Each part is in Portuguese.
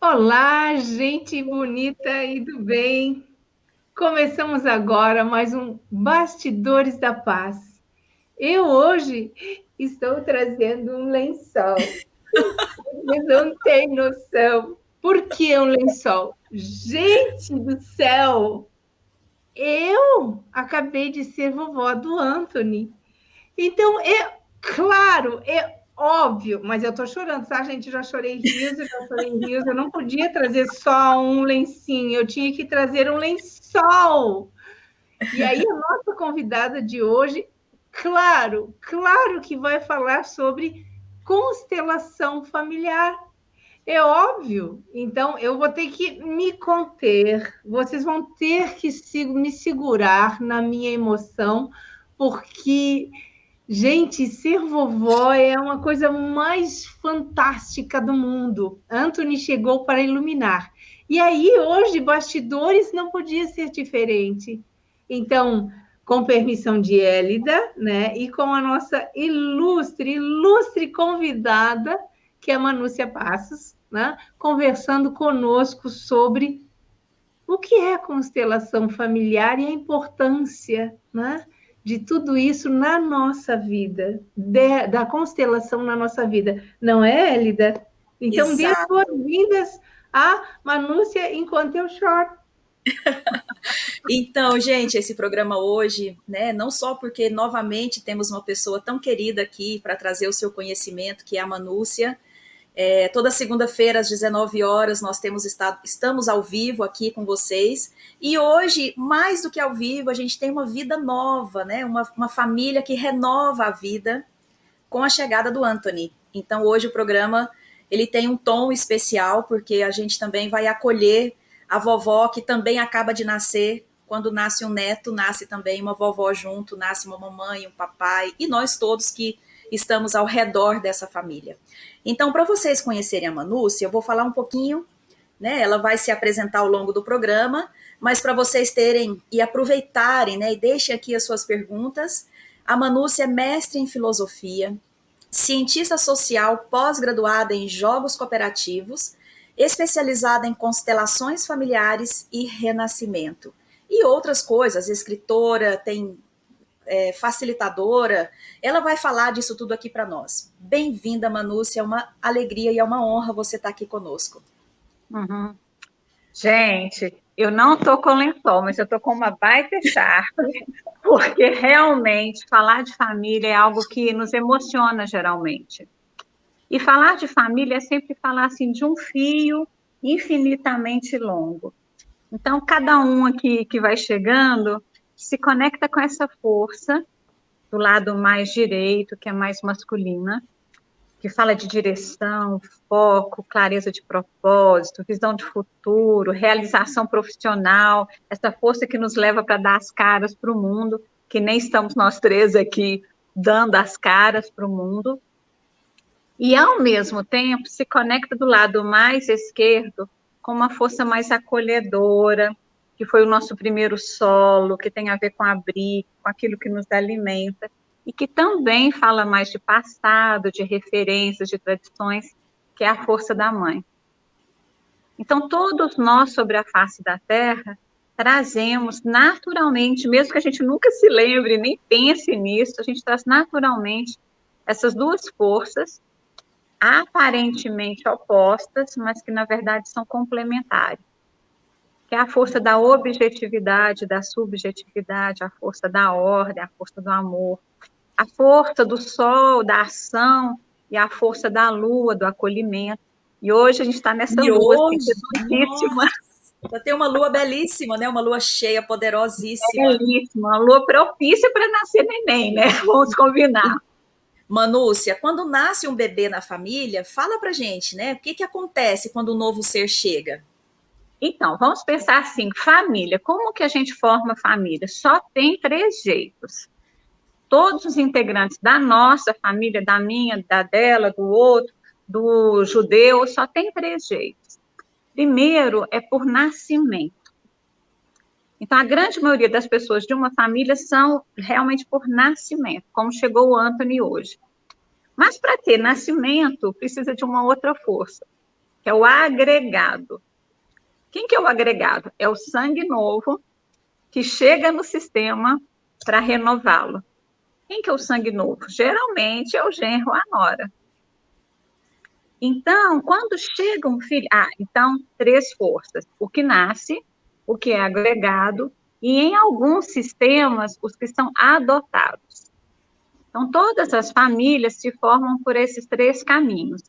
Olá, gente bonita e do bem. Começamos agora mais um Bastidores da Paz. Eu hoje estou trazendo um lençol. Vocês não têm noção. Por que um lençol? Gente do céu! Eu acabei de ser vovó do Anthony. Então, é óbvio, mas eu tô chorando, tá, gente? Já chorei rios, eu já chorei rios. Eu não podia trazer só um lencinho, eu tinha que trazer um lençol. E aí, a nossa convidada de hoje, claro que vai falar sobre constelação familiar. É óbvio. Então, eu vou ter que me conter. Vocês vão ter que me segurar na minha emoção, porque gente, ser vovó é uma coisa mais fantástica do mundo. Anthony chegou para iluminar. E aí, hoje, bastidores não podia ser diferente. Então, com permissão de Hélida, né, e com a nossa ilustre convidada, que é a Manúcia Passos, né, conversando conosco sobre o que é a constelação familiar e a importância, né, de tudo isso na nossa vida, da constelação na nossa vida, não é, Elida? Então, dê as Exato. boas-vindas à Manúcia enquanto eu choro. Então, gente, esse programa hoje, né, não só porque novamente temos uma pessoa tão querida aqui para trazer o seu conhecimento, que é a Manúcia. Toda segunda-feira às 19 horas nós estamos ao vivo aqui com vocês. E hoje, mais do que ao vivo, a gente tem uma vida nova, né? Uma família que renova a vida com a chegada do Anthony. Então, hoje o programa ele tem um tom especial, porque a gente também vai acolher a vovó, que também acaba de nascer. Quando nasce um neto, nasce também uma vovó junto, nasce uma mamãe, um papai, e nós todos que estamos ao redor dessa família. Então, para vocês conhecerem a Manúcia, eu vou falar um pouquinho, né? Ela vai se apresentar ao longo do programa, mas para vocês terem e aproveitarem, né? E deixem aqui as suas perguntas. A Manúcia é mestre em filosofia, cientista social pós-graduada em jogos cooperativos, especializada em constelações familiares e renascimento. E outras coisas, escritora, tem facilitadora, ela vai falar disso tudo aqui para nós. Bem-vinda, Manúcia, é uma alegria e é uma honra você estar aqui conosco. Uhum. Gente, eu não estou com lençol, mas eu estou com uma baita charme, porque realmente falar de família é algo que nos emociona geralmente. E falar de família é sempre falar assim de um fio infinitamente longo. Então, cada um aqui que vai chegando se conecta com essa força do lado mais direito, que é mais masculina, que fala de direção, foco, clareza de propósito, visão de futuro, realização profissional, essa força que nos leva para dar as caras para o mundo, que nem estamos nós três aqui dando as caras para o mundo. E, ao mesmo tempo, se conecta do lado mais esquerdo com uma força mais acolhedora, que foi o nosso primeiro solo, que tem a ver com abrigo, com aquilo que nos alimenta, e que também fala mais de passado, de referências, de tradições, que é a força da mãe. Então, todos nós, sobre a face da Terra, trazemos naturalmente, mesmo que a gente nunca se lembre, nem pense nisso, a gente traz naturalmente essas duas forças, aparentemente opostas, mas que, na verdade, são complementares. Que é a força da objetividade, da subjetividade, a força da ordem, a força do amor, a força do sol, da ação, e a força da lua, do acolhimento. E hoje a gente está nessa E lua, assim, hoje, belíssima. nossa, tem uma lua belíssima, né? Uma lua cheia, poderosíssima. Belíssima, uma lua propícia para nascer neném, né? Vamos combinar. Manúcia, quando nasce um bebê na família, fala pra gente, né? O que que acontece quando um novo ser chega? Então, vamos pensar assim, família. Como que a gente forma família? Só tem 3 jeitos. Todos os integrantes da nossa família, da minha, da dela, do outro, do judeu, só tem 3 jeitos. Primeiro é por nascimento. Então, a grande maioria das pessoas de uma família são realmente por nascimento, como chegou o Anthony hoje. Mas para ter nascimento, precisa de uma outra força, que é o agregado. Quem que é o agregado? É o sangue novo que chega no sistema para renová-lo. Quem que é o sangue novo? Geralmente é o genro ou a nora. Então, quando chega um filho... então, 3 forças. O que nasce, o que é agregado, e em alguns sistemas, os que são adotados. Então, todas as famílias se formam por esses 3 caminhos.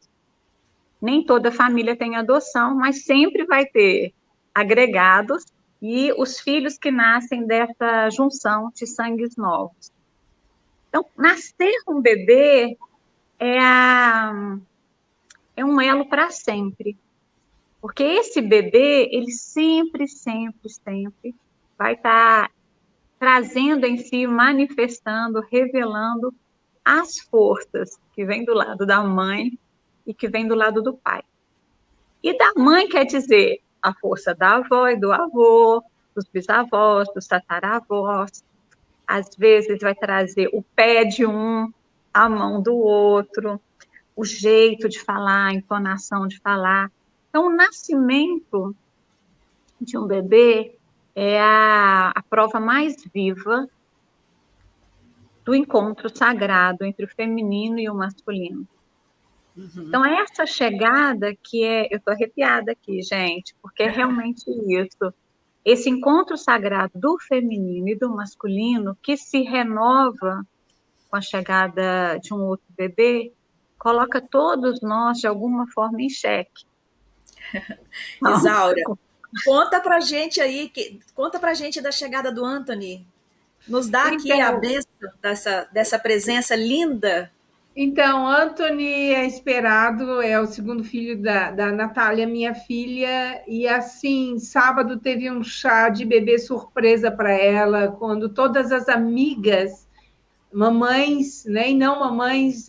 Nem toda família tem adoção, mas sempre vai ter agregados e os filhos que nascem dessa junção de sangues novos. Então, nascer um bebê é um elo para sempre. Porque esse bebê, ele sempre, sempre, sempre vai estar trazendo em si, manifestando, revelando as forças que vêm do lado da mãe e que vêm do lado do pai. E da mãe quer dizer a força da avó e do avô, dos bisavós, dos tataravós. Às vezes vai trazer o pé de um, a mão do outro, o jeito de falar, a entonação de falar. Então, o nascimento de um bebê é a prova mais viva do encontro sagrado entre o feminino e o masculino. Então, essa chegada que eu estou arrepiada aqui, gente, porque é realmente isso. Esse encontro sagrado do feminino e do masculino que se renova com a chegada de um outro bebê, coloca todos nós, de alguma forma, em xeque. Isaura, conta pra gente aí, conta pra gente da chegada do Anthony. Nos dá aqui a bênção dessa presença linda. Então, Anthony é esperado, é o segundo filho da Natália, minha filha, e assim, sábado teve um chá de bebê surpresa para ela, quando todas as amigas, mamães, né, e não mamães,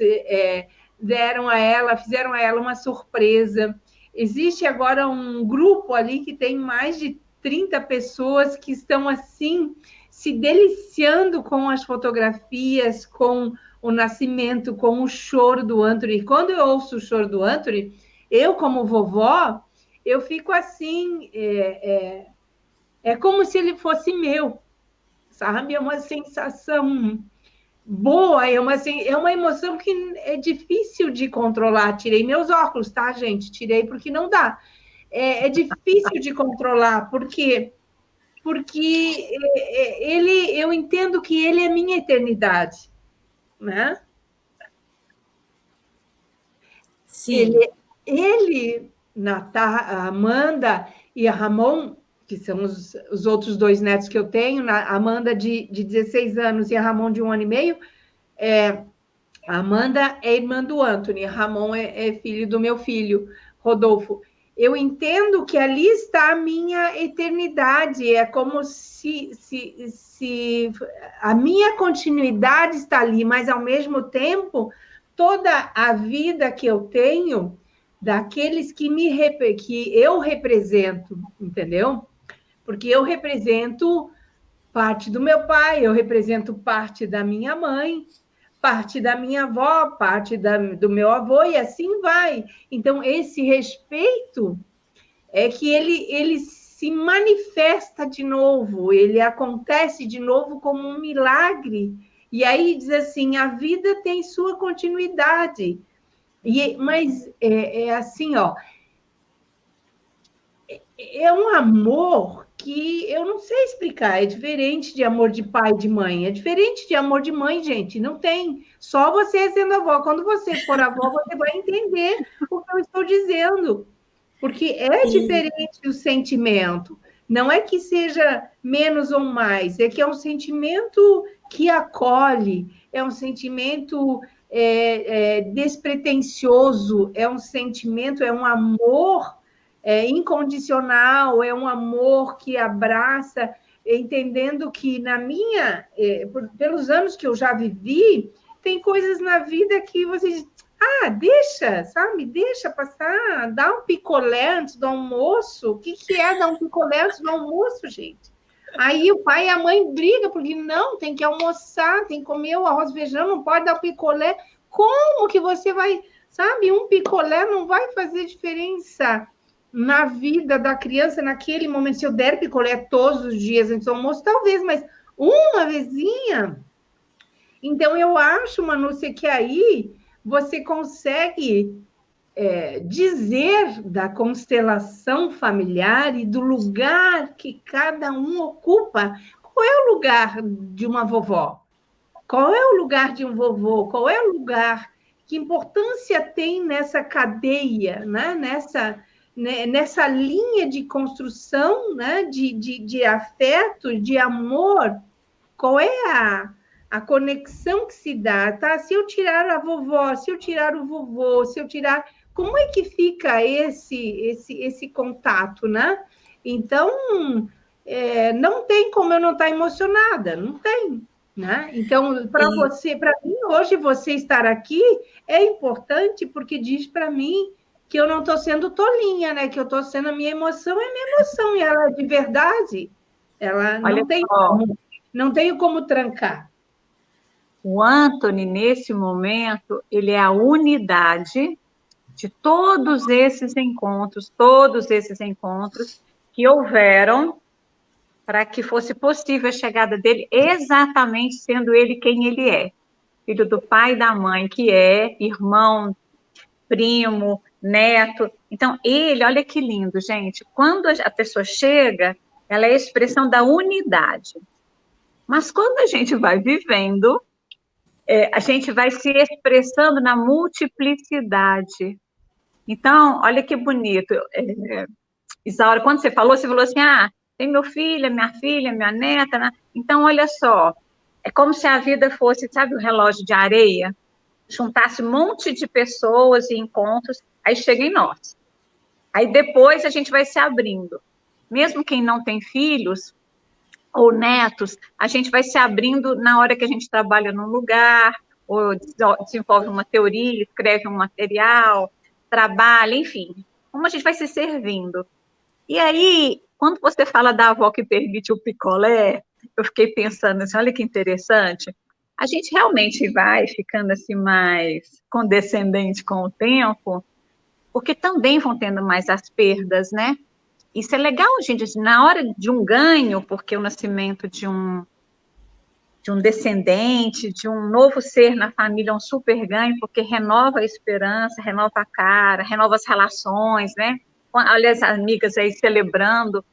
deram a ela, fizeram a ela uma surpresa. Existe agora um grupo ali que tem mais de 30 pessoas que estão assim, se deliciando com as fotografias, com o nascimento, com o choro do Anthony. Quando eu ouço o choro do Anthony, eu, como vovó, eu fico assim, é como se ele fosse meu, sabe? É uma sensação boa, é uma emoção que é difícil de controlar. Tirei meus óculos, tá, gente? Tirei porque não dá. É difícil de controlar, porque eu entendo que ele é minha eternidade, né? Sim. Ele a Amanda e a Ramon, que são os outros 2 netos que eu tenho, a Amanda de 16 anos e a Ramon de 1 ano e meio, a Amanda é irmã do Anthony, a Ramon é filho do meu filho, Rodolfo. Eu entendo que ali está a minha eternidade, é como se a minha continuidade está ali, mas ao mesmo tempo, toda a vida que eu tenho, daqueles que eu represento, entendeu? Porque eu represento parte do meu pai, eu represento parte da minha mãe, parte da minha avó, parte do meu avô, e assim vai. Então, esse respeito é que ele se manifesta de novo, ele acontece de novo como um milagre. E aí diz assim, a vida tem sua continuidade. Mas é assim, ó, é um amor que eu não sei explicar, é diferente de amor de pai e de mãe, é diferente de amor de mãe, gente, não tem. Só você sendo avó, quando você for avó, você vai entender o que eu estou dizendo, porque é diferente o sentimento, não é que seja menos ou mais, é que é um sentimento que acolhe, é um sentimento despretensioso, é um sentimento, é um amor incondicional, é um amor que abraça, entendendo que pelos anos que eu já vivi, tem coisas na vida que você diz, deixa, sabe? Deixa passar, dá um picolé antes do almoço. O que é dar um picolé antes do almoço, gente? Aí o pai e a mãe brigam, porque não, tem que almoçar, tem que comer o arroz e feijão, não pode dar o picolé. Como que você vai, sabe? Um picolé não vai fazer diferença na vida da criança naquele momento. Se eu der picolé todos os dias antes do almoço, talvez, mas uma vezinha. Então, eu acho, Manúcia, que aí você consegue dizer da constelação familiar e do lugar que cada um ocupa. Qual é o lugar de uma vovó? Qual é o lugar de um vovô? Qual é o lugar? Que importância tem nessa cadeia, né? Nessa linha de construção, né? de afeto, de amor? Qual é a conexão que se dá? Tá? Se eu tirar a vovó, se eu tirar o vovô, se eu tirar... Como é que fica esse contato, né? Então, não tem como eu não estar emocionada, não tem. Né? Então, para você, para mim, hoje você estar aqui é importante porque diz para mim que eu não estou sendo tolinha, né? Que eu estou sendo a minha emoção, é minha emoção, e ela é de verdade. Ela não tem como trancar. O Anthony, nesse momento, ele é a unidade de todos esses encontros que houveram para que fosse possível a chegada dele, exatamente sendo ele quem ele é. Filho do pai e da mãe, que é irmão, primo, neto. Então, ele, olha que lindo, gente, quando a pessoa chega, ela é a expressão da unidade. Mas quando a gente vai vivendo, a gente vai se expressando na multiplicidade. Então, olha que bonito. Isaura, quando você falou assim, tem meu filho, minha filha, minha neta, né? Então, olha só, é como se a vida fosse, sabe, o relógio de areia? Juntasse um monte de pessoas e encontros, aí chega em nós. Aí depois a gente vai se abrindo. Mesmo quem não tem filhos ou netos, a gente vai se abrindo na hora que a gente trabalha num lugar, ou desenvolve uma teoria, escreve um material, trabalha, enfim. Como a gente vai se servindo. E aí, quando você fala da avó que permite o picolé, eu fiquei pensando assim, olha que interessante. A gente realmente vai ficando assim mais condescendente com o tempo, porque também vão tendo mais as perdas, né? Isso é legal, gente, assim, na hora de um ganho, porque o nascimento de um descendente, de um novo ser na família é um super ganho, porque renova a esperança, renova a cara, renova as relações, né? Olha as amigas aí celebrando.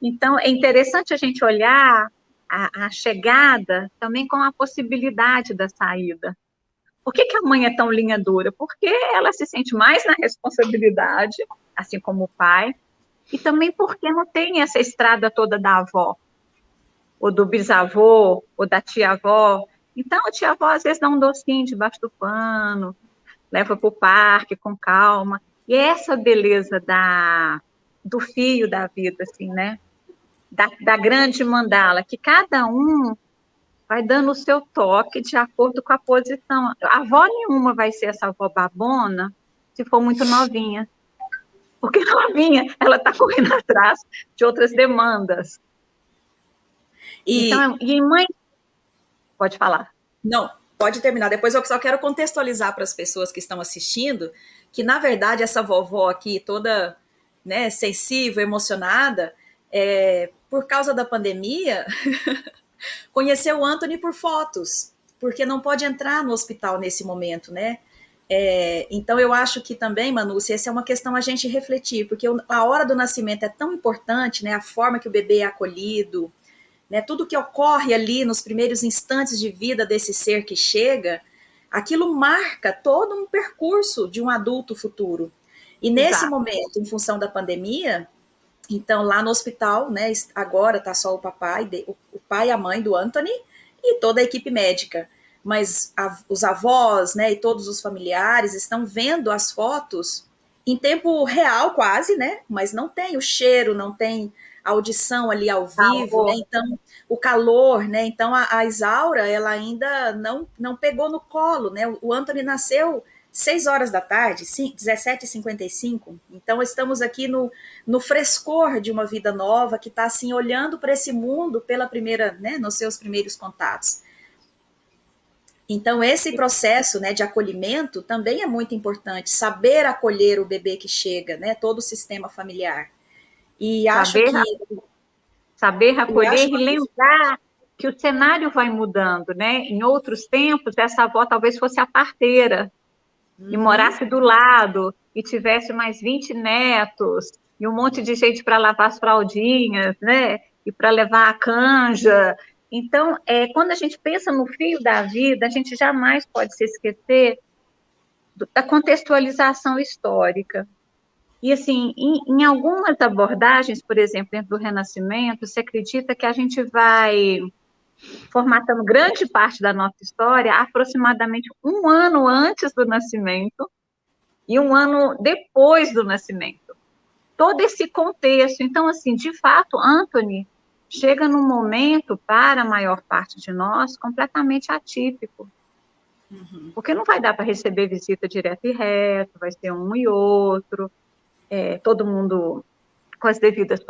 Então, é interessante a gente olhar a chegada também com a possibilidade da saída. Por que a mãe é tão linha dura? Porque ela se sente mais na responsabilidade, assim como o pai, e também porque não tem essa estrada toda da avó, ou do bisavô, ou da tia-avó. Então, a tia-avó às vezes dá um docinho debaixo do pano, leva para o parque com calma. E é essa beleza do fio da vida, assim, né? Da grande mandala, que cada um vai dando o seu toque de acordo com a posição. A avó nenhuma vai ser essa avó babona se for muito novinha. Porque novinha, ela está correndo atrás de outras demandas. Então, e mãe... Pode falar. Não, pode terminar. Depois eu só quero contextualizar para as pessoas que estão assistindo que, na verdade, essa vovó aqui, toda, né, sensível, emocionada, por causa da pandemia, conheceu o Anthony por fotos, porque não pode entrar no hospital nesse momento, né? Então, eu acho que também, Manúcia, essa é uma questão a gente refletir, porque a hora do nascimento é tão importante, né? A forma que o bebê é acolhido, né, tudo que ocorre ali nos primeiros instantes de vida desse ser que chega, aquilo marca todo um percurso de um adulto futuro. E nesse momento, em função da pandemia, então lá no hospital, né, agora está só o pai e a mãe do Anthony e toda a equipe médica. Mas os avós, né, e todos os familiares estão vendo as fotos em tempo real quase, né, mas não tem o cheiro, não tem a audição ali ao vivo, né? Então o calor, né? Então a Isaura, ela ainda não pegou no colo, né? O Anthony nasceu 6 horas da tarde, 17h55. Então estamos aqui no frescor de uma vida nova que está assim olhando para esse mundo pela primeira, né? Nos seus primeiros contatos. Então, esse processo, né, de acolhimento também é muito importante, saber acolher o bebê que chega, né, todo o sistema familiar. E acho Saber, que... saber E acolher acho e lembrar que o cenário vai mudando, né? Em outros tempos, essa avó talvez fosse a parteira e morasse do lado e tivesse mais 20 netos e um monte de gente para lavar as fraldinhas, né? E para levar a canja. Então, quando a gente pensa no fio da vida, a gente jamais pode se esquecer da contextualização histórica. E, assim, em algumas abordagens, por exemplo, dentro do Renascimento, se acredita que a gente vai formatando grande parte da nossa história aproximadamente um ano antes do nascimento e um ano depois do nascimento. Todo esse contexto. Então, assim, de fato, Anthony chega num momento, para a maior parte de nós, completamente atípico. Porque não vai dar para receber visita direto e reto, vai ser um e outro, todo mundo com os devidos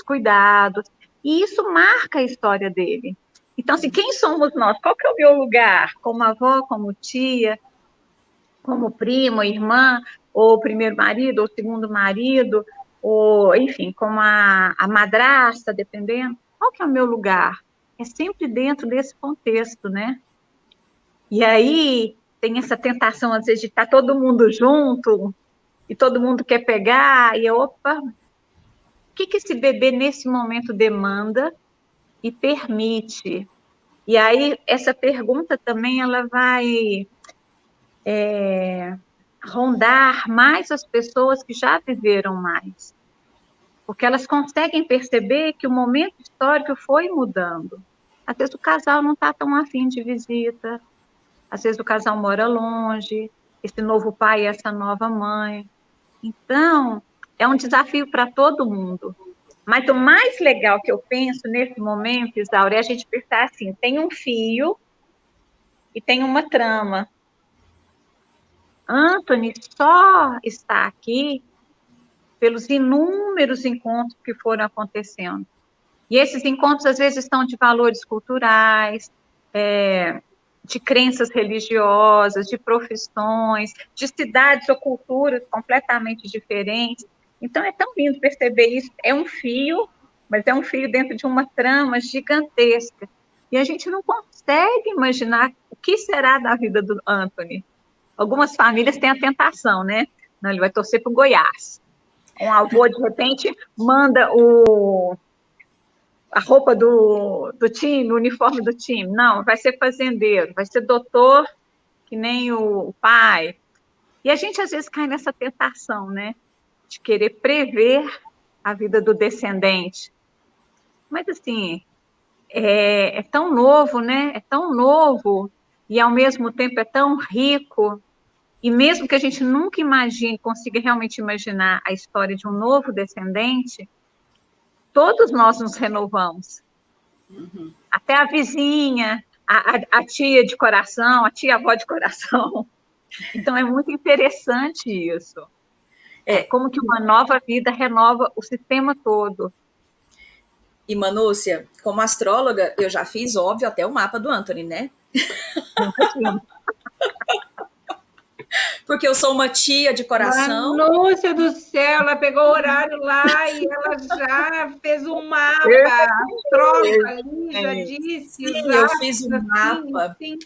cuidados, e isso marca a história dele. Então, assim, quem somos nós? Qual que é o meu lugar? Como avó, como tia, como prima, irmã, ou primeiro marido, ou segundo marido, ou, enfim, como a madrasta, dependendo. Qual que é o meu lugar? É sempre dentro desse contexto, né? E aí tem essa tentação, às vezes, de estar todo mundo junto, e todo mundo quer pegar, e opa, o que esse bebê nesse momento demanda e permite? E aí essa pergunta também ela vai rondar mais as pessoas que já viveram mais, porque elas conseguem perceber que o momento histórico foi mudando. Às vezes o casal não está tão afim de visita, às vezes o casal mora longe, esse novo pai e essa nova mãe. Então, é um desafio para todo mundo. Mas o mais legal que eu penso nesse momento, Isaura, é a gente pensar assim, tem um fio e tem uma trama. Anthony só está aqui pelos inúmeros encontros que foram acontecendo. E esses encontros, às vezes, estão de valores culturais, de crenças religiosas, de profissões, de cidades ou culturas completamente diferentes. Então, é tão lindo perceber isso. É um fio, mas é um fio dentro de uma trama gigantesca. E a gente não consegue imaginar o que será da vida do Anthony. Algumas famílias têm a tentação, né? Não, ele vai torcer para o Goiás. Um avô, de repente, manda a roupa do time, o uniforme do time. Não, vai ser fazendeiro, vai ser doutor, que nem o pai. E a gente, às vezes, cai nessa tentação, né? De querer prever a vida do descendente. Mas, assim, é tão novo, né? É tão novo e, ao mesmo tempo, é tão rico. E mesmo que a gente nunca imagine, consiga realmente imaginar a história de um novo descendente, todos nós nos renovamos. Até a vizinha, a tia de coração, a tia-avó de coração. Então, é muito interessante isso. Como que uma nova vida renova o sistema todo. E, Manúcia, como astróloga, eu já fiz, óbvio, até o mapa do Anthony, né? Porque eu sou uma tia de coração. Manúcia do céu, ela pegou o horário lá e ela já fez um mapa, astróloga ali, já disse. Sim, eu fiz um mapa. Sim.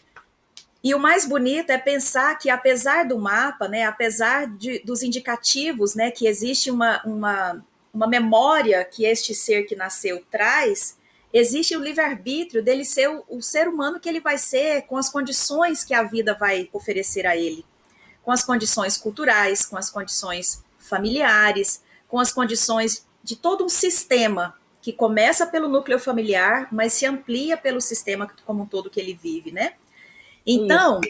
E o mais bonito é pensar que, apesar do mapa, né, apesar dos indicativos, né, que existe uma memória que este ser que nasceu traz, existe o livre-arbítrio dele ser o ser humano que ele vai ser, com as condições que a vida vai oferecer a ele, com as condições culturais, com as condições familiares, com as condições de todo um sistema que começa pelo núcleo familiar, mas se amplia pelo sistema como um todo que ele vive, né? Então,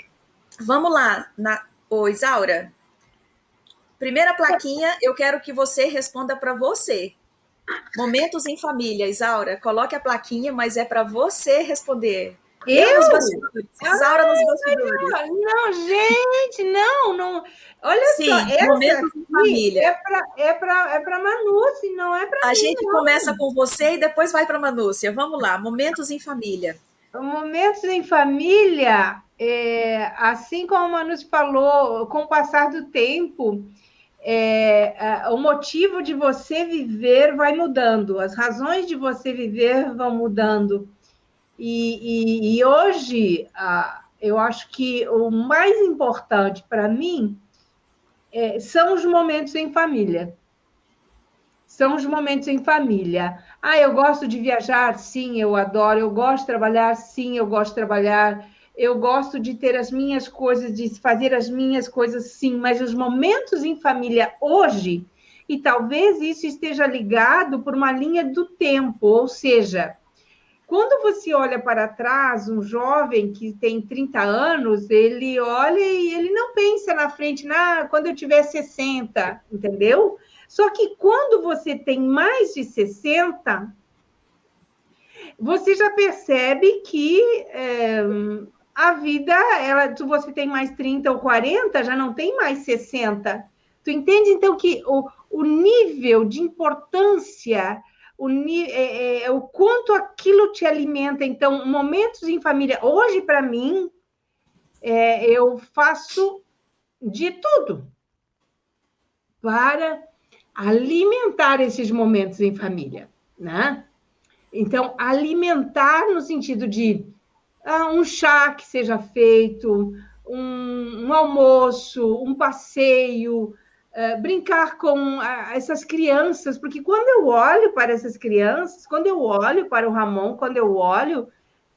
vamos lá. Ô, Isaura, primeira plaquinha, eu quero que você responda para você. Momentos em família, Isaura, coloque a plaquinha, mas é para você responder. Eu nos bastidores. Isaura nos bastidores. Não, gente, não. Olha Sim, só, essa momentos em família. É para Manúcia, não é para mim. A gente começa com você e depois vai para Manúcia. Vamos lá, momentos em família. Momentos em família, assim como a Manu falou, com o passar do tempo, o motivo de você viver vai mudando, as razões de você viver vão mudando. E hoje, eu acho que o mais importante para mim são os momentos em família. São os momentos em família. Eu gosto de viajar? Sim, eu adoro. Eu gosto de trabalhar? Sim, eu gosto de trabalhar. Eu gosto de ter as minhas coisas, de fazer as minhas coisas, sim, mas os momentos em família hoje, e talvez isso esteja ligado por uma linha do tempo, ou seja, quando você olha para trás, um jovem que tem 30 anos, ele olha e ele não pensa na frente, quando eu tiver 60, entendeu? Só que quando você tem mais de 60, você já percebe que a vida, se você tem mais 30 ou 40, já não tem mais 60. Tu entende, então, que o nível de importância, o quanto aquilo te alimenta. Então, momentos em família, hoje, para mim, eu faço de tudo para alimentar esses momentos em família, né? Então, alimentar no sentido de um chá que seja feito, um almoço, um passeio, brincar com essas crianças, porque quando eu olho para essas crianças, quando eu olho para o Ramon, quando eu olho,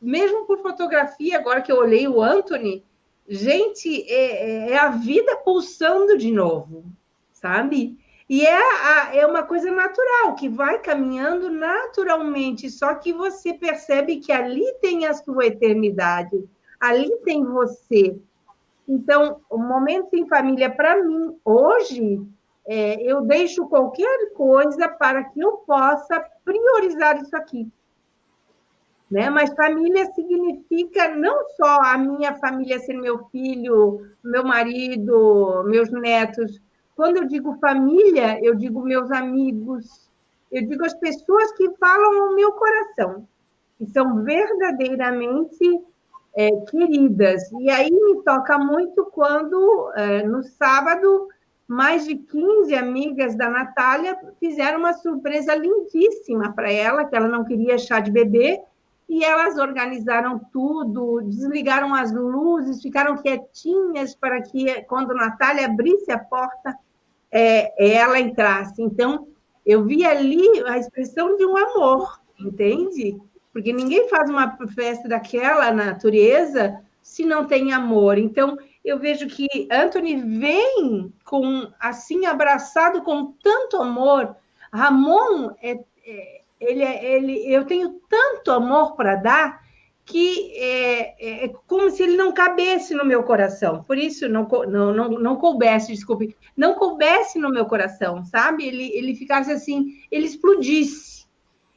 mesmo por fotografia, agora que eu olhei o Anthony, gente, é a vida pulsando de novo, sabe? E é uma coisa natural, que vai caminhando naturalmente, só que você percebe que ali tem a sua eternidade, ali tem você. Então, o momento em família, para mim, hoje, eu deixo qualquer coisa para que eu possa priorizar isso aqui. Né? Mas família significa não só a minha família ser meu filho, meu marido, meus netos. Quando eu digo família, eu digo meus amigos, eu digo as pessoas que falam o meu coração, que são verdadeiramente queridas. E aí me toca muito quando, no sábado, mais de 15 amigas da Natália fizeram uma surpresa lindíssima para ela, que ela não queria chá de bebê, e elas organizaram tudo, desligaram as luzes, ficaram quietinhas para que, quando a Natália abrisse a porta, ela entrasse. Então, eu vi ali a expressão de um amor, entende? Porque ninguém faz uma festa daquela natureza se não tem amor. Então, eu vejo que Anthony vem assim abraçado com tanto amor. Ramon, eu tenho tanto amor para dar que é como se ele não cabesse no meu coração. Por isso, não coubesse, desculpe, não coubesse no meu coração, sabe? Ele ficasse assim, ele explodisse.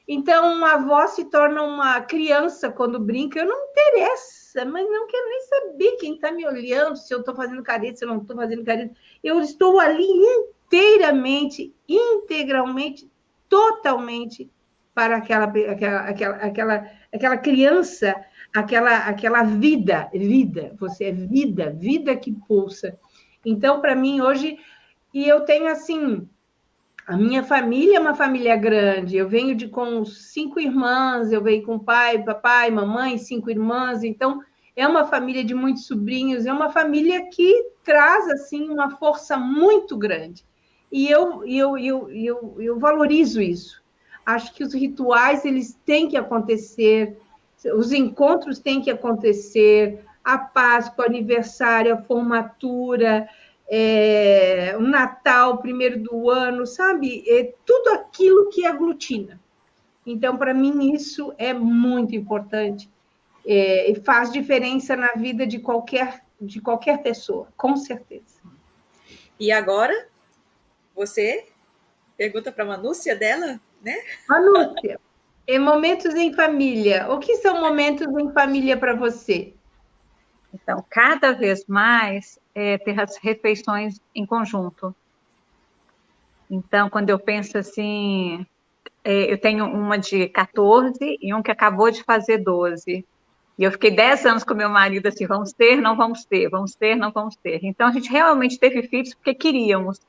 Então, a avó se torna uma criança quando brinca. Eu não interessa, mas não quero nem saber quem está me olhando, se eu estou fazendo careta, se eu não estou fazendo careta. Eu estou ali inteiramente, integralmente, totalmente para aquela criança, aquela vida. Você é vida que pulsa. Então, para mim, hoje, e eu tenho assim. A minha família é uma família grande. Eu venho com 5 irmãs, eu venho com pai, papai, mamãe, 5 irmãs. Então, é uma família de muitos sobrinhos. É uma família que traz assim uma força muito grande. E eu valorizo isso. Acho que os rituais eles têm que acontecer, os encontros têm que acontecer, a Páscoa, o aniversário, a formatura, o Natal, primeiro do ano, sabe? Tudo aquilo que aglutina. Então, para mim, isso é muito importante e faz diferença na vida de qualquer pessoa, com certeza. E agora, você pergunta para a Manúcia dela, né? Manúcia, momentos em família. O que são momentos em família para você? Então, cada vez mais ter as refeições em conjunto. Então, quando eu penso assim, eu tenho uma de 14 e um que acabou de fazer 12. E eu fiquei 10 anos com meu marido assim, vamos ter, não vamos ter, vamos ter, não vamos ter. Então, a gente realmente teve filhos porque queríamos.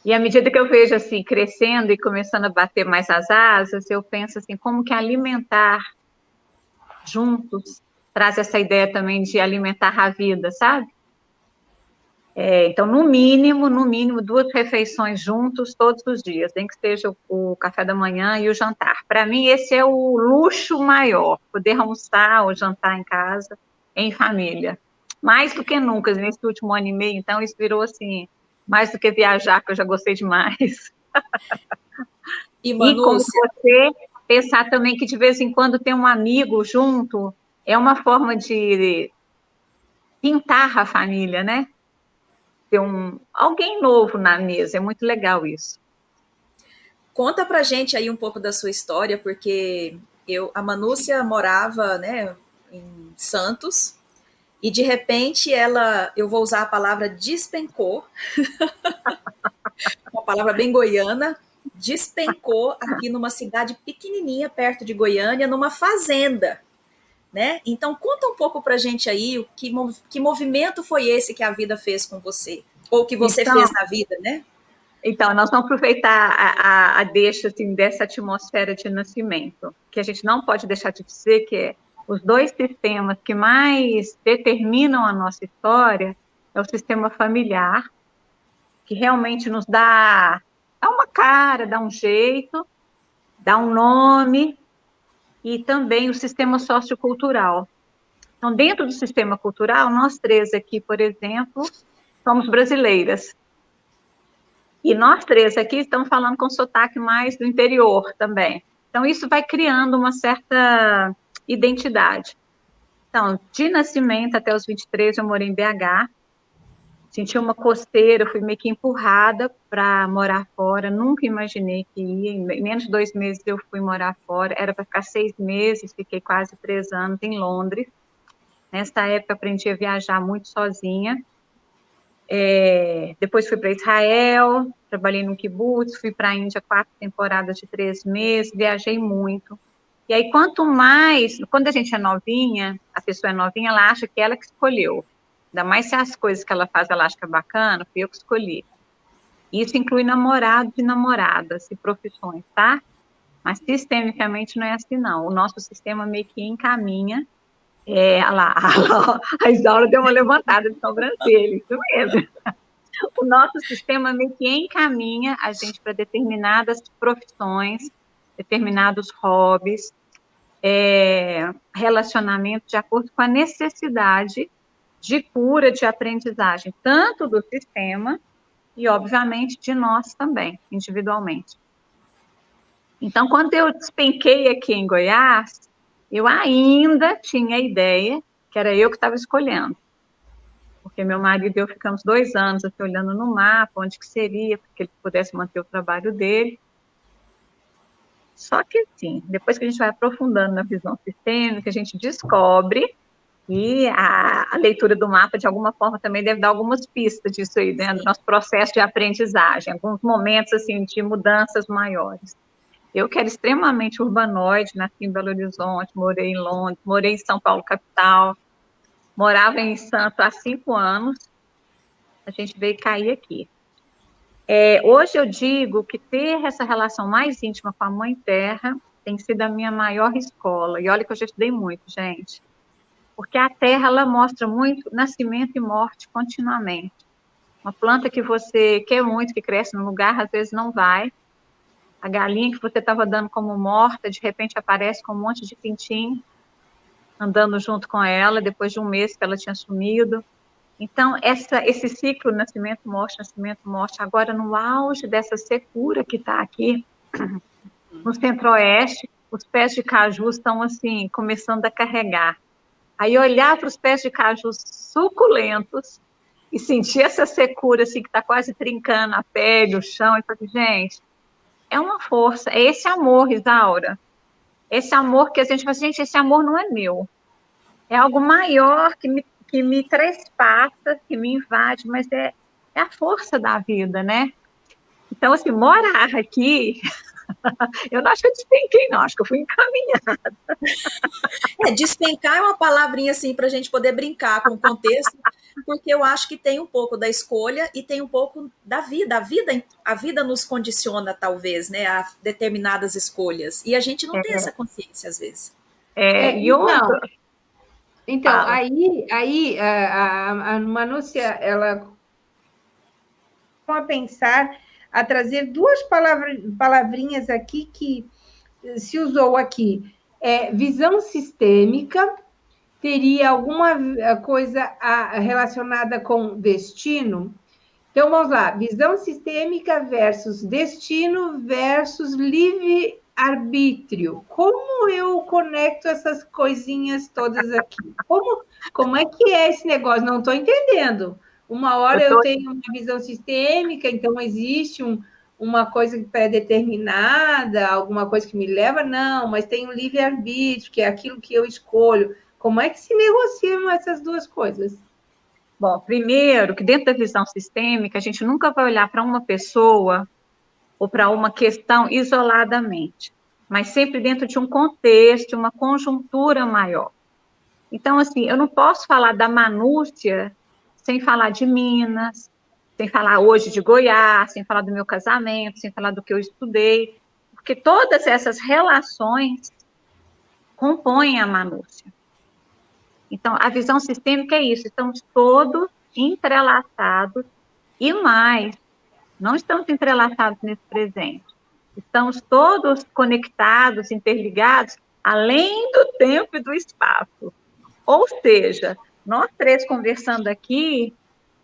E à medida que eu vejo assim, crescendo e começando a bater mais as asas, eu penso assim, como que alimentar juntos traz essa ideia também de alimentar a vida, sabe? Então, no mínimo, 2 refeições juntos todos os dias, nem que seja o café da manhã e o jantar. Para mim, esse é o luxo maior, poder almoçar ou jantar em casa, em família. Mais do que nunca, nesse último ano e meio, então, isso virou assim, mais do que viajar, que eu já gostei demais. E como Manúcia, você, pensar também que de vez em quando tem um amigo junto, é uma forma de pintar a família, né? Ter alguém novo na mesa, é muito legal isso. conta pra gente aí um pouco da sua história, porque a Manúcia morava, né, em Santos, e de repente eu vou usar a palavra despencou, uma palavra bem goiana, despencou aqui numa cidade pequenininha perto de Goiânia, numa fazenda, né? Então conta um pouco pra gente aí que movimento foi esse que a vida fez com você, ou que você fez na vida, né? Então, nós vamos aproveitar a deixa assim, dessa atmosfera de nascimento, que a gente não pode deixar de dizer que os 2 sistemas que mais determinam a nossa história é o sistema familiar, que realmente nos dá uma cara, dá um jeito, dá um nome, e também o sistema sociocultural. Então, dentro do sistema cultural, nós 3 aqui, por exemplo, somos brasileiras. E nós 3 aqui estamos falando com sotaque mais do interior também. Então, isso vai criando uma certa identidade. Então, de nascimento até os 23, eu morei em BH. Senti uma coceira, fui meio que empurrada para morar fora. Nunca imaginei que ia. Em menos de 2 meses eu fui morar fora. Era para ficar 6 meses, fiquei quase 3 anos em Londres. Nessa época, aprendi a viajar muito sozinha. Depois fui para Israel, trabalhei no kibbutz, fui para a Índia 4 temporadas de 3 meses, viajei muito. E aí, quanto mais, quando a gente é novinha, a pessoa é novinha, ela acha que ela que escolheu. Ainda mais se as coisas que ela faz, ela acha que é bacana, fui eu que escolhi. Isso inclui namorados e namoradas e profissões, tá? Mas sistemicamente não é assim, não. O nosso sistema meio que encaminha. Olha lá, a Isaura deu uma levantada de sobrancelha, isso mesmo. O nosso sistema meio que encaminha a gente para determinadas profissões, determinados hobbies, relacionamentos de acordo com a necessidade de cura, de aprendizagem, tanto do sistema e, obviamente, de nós também, individualmente. Então, quando eu despenquei aqui em Goiás, eu ainda tinha a ideia que era eu que estava escolhendo. Porque meu marido e eu ficamos 2 anos assim, olhando no mapa, onde que seria, para que ele pudesse manter o trabalho dele. Só que, assim, depois que a gente vai aprofundando na visão sistêmica, a gente descobre que a leitura do mapa, de alguma forma, também deve dar algumas pistas disso aí, né, do nosso processo de aprendizagem, alguns momentos, assim, de mudanças maiores. Eu que era extremamente urbanoide, nasci em Belo Horizonte, morei em Londres, morei em São Paulo, capital, morava em Santos há 5 anos, a gente veio cair aqui. Hoje eu digo que ter essa relação mais íntima com a Mãe Terra tem sido a minha maior escola. E olha que eu já estudei muito, gente. Porque a Terra, ela mostra muito nascimento e morte continuamente. Uma planta que você quer muito, que cresce no lugar, às vezes não vai. A galinha que você estava dando como morta, de repente aparece com um monte de pintinho, andando junto com ela, depois de um mês que ela tinha sumido. Então, esse ciclo nascimento, morte, agora no auge dessa secura que está aqui, no centro-oeste, os pés de caju estão, assim, começando a carregar. Aí, olhar para os pés de caju suculentos e sentir essa secura, assim, que está quase trincando a pele, o chão, e falar, gente, é uma força, é esse amor, Isaura, esse amor que a gente fala, gente, esse amor não é meu, é algo maior que me trespassa, que me invade, mas é a força da vida, né? Então, assim, morar aqui Eu não acho que eu despenquei, não, acho que eu fui encaminhada. Despencar é uma palavrinha assim para a gente poder brincar com o contexto, porque eu acho que tem um pouco da escolha e tem um pouco da vida. A vida nos condiciona, talvez, né, a determinadas escolhas. E a gente não tem essa consciência, às vezes. E outro... Então, aí a Manúcia, ela a pensar, a trazer duas palavrinhas aqui que se usou aqui. Visão sistêmica, teria alguma coisa relacionada com destino? Então, vamos lá. Visão sistêmica versus destino versus livre-arbítrio. Como eu conecto essas coisinhas todas aqui? Como é que é esse negócio? Não estou entendendo. Uma hora eu tenho uma visão sistêmica, então existe uma coisa pré-determinada, alguma coisa que me leva, não, mas tem o livre-arbítrio, que é aquilo que eu escolho. Como é que se negociam essas duas coisas? Bom, primeiro, que dentro da visão sistêmica, a gente nunca vai olhar para uma pessoa ou para uma questão isoladamente, mas sempre dentro de um contexto, uma conjuntura maior. Então, assim, eu não posso falar da Manúcia sem falar de Minas, sem falar hoje de Goiás, sem falar do meu casamento, sem falar do que eu estudei, porque todas essas relações compõem a Manúcia. Então, a visão sistêmica é isso, estamos todos entrelaçados e mais, não estamos entrelaçados nesse presente, estamos todos conectados, interligados, além do tempo e do espaço. Ou seja, nós três conversando aqui,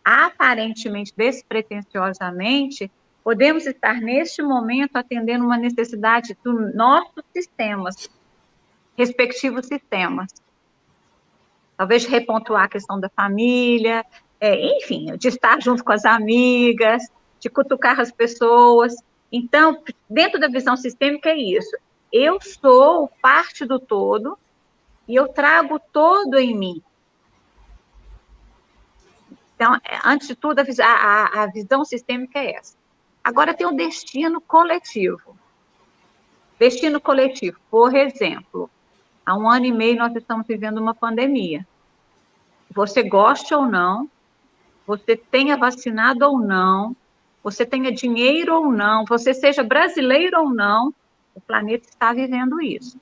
aparentemente despretensiosamente, podemos estar neste momento atendendo uma necessidade dos nossos sistemas, respectivos sistemas. Talvez repontuar a questão da família, enfim, de estar junto com as amigas, de cutucar as pessoas. Então, dentro da visão sistêmica é isso. Eu sou parte do todo e eu trago todo em mim. Então, antes de tudo, a visão sistêmica é essa. Agora tem o destino coletivo. Destino coletivo, por exemplo, há 1 ano e meio nós estamos vivendo uma pandemia. Você goste ou não, você tenha vacinado ou não, você tenha dinheiro ou não, você seja brasileiro ou não, o planeta está vivendo isso.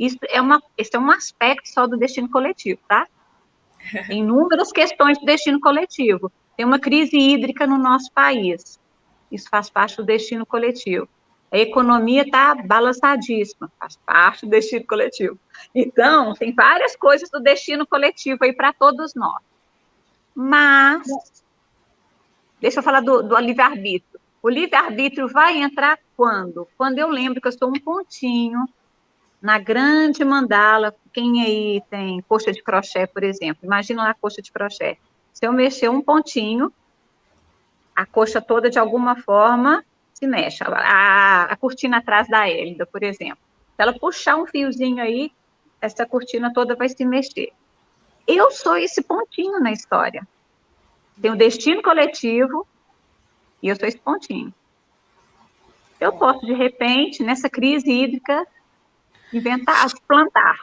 Esse é um aspecto só do destino coletivo, tá? Tem inúmeras questões de destino coletivo. Tem uma crise hídrica no nosso país. Isso faz parte do destino coletivo. A economia está balançadíssima, faz parte do destino coletivo. Então, tem várias coisas do destino coletivo aí para todos nós. Mas, deixa eu falar do livre-arbítrio. O livre-arbítrio vai entrar quando? Quando eu lembro que eu sou um pontinho na grande mandala. Quem aí tem coxa de crochê, por exemplo, imagina lá a coxa de crochê. Se eu mexer um pontinho, a coxa toda, de alguma forma, se mexe. A cortina atrás da Hélida, por exemplo. Se ela puxar um fiozinho aí, essa cortina toda vai se mexer. Eu sou esse pontinho na história. Tem o destino coletivo e eu sou esse pontinho. Eu posso, de repente, nessa crise hídrica, inventar, plantar.